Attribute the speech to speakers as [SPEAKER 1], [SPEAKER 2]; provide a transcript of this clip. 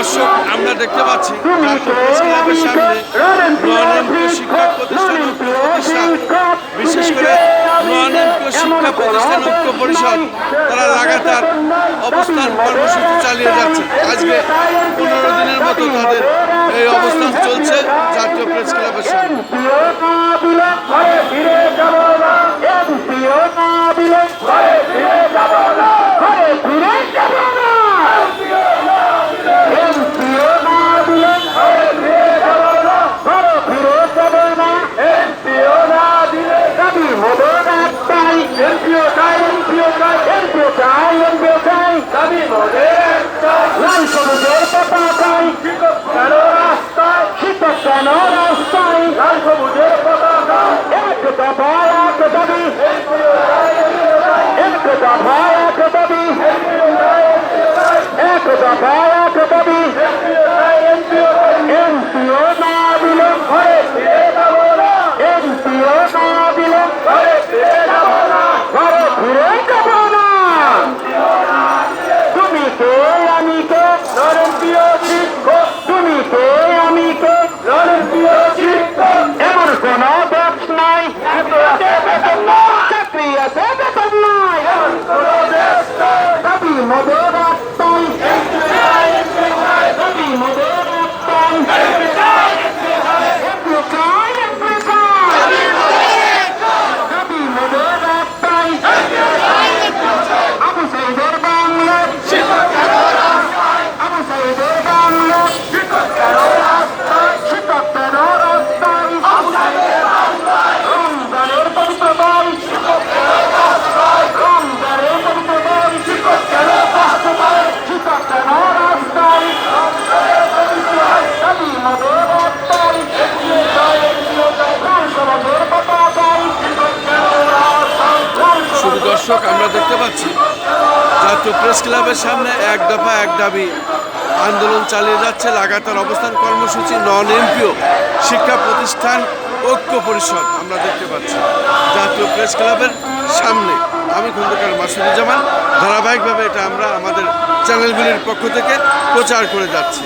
[SPEAKER 1] দর্শক আমরা দেখতে পাচ্ছি ক্লাবের সামনে নন-এমপিও শিক্ষা প্রতিষ্ঠান বিশেষ করে নন-এমপিও শিক্ষা প্রতিষ্ঠান ঐক্য পরিষদ তারা লাগাতার অবস্থান কর্মসূচি চালিয়ে যাচ্ছে। আজকে 15 দিনের মতো তাদের এই অবস্থান চলছে জাতীয় প্রেস ক্লাবের সামনে। দর্শক আমরা দেখতে পাচ্ছি জাতীয় প্রেস ক্লাবের সামনে এক দফা এক দাবি আন্দোলন চালিয়ে যাচ্ছে। লাগাতার অবস্থান কর্মসূচি নন-এমপিও শিক্ষা প্রতিষ্ঠান ঐক্য পরিষদ আমরা দেখতে পাচ্ছি জাতীয় প্রেস ক্লাবের সামনে। আমি খন্দকার মাসুদুজ্জামান, ধারাবাহিকভাবে এটা আমরা আমাদের চ্যানেলগুলির পক্ষ থেকে প্রচার করে যাচ্ছি।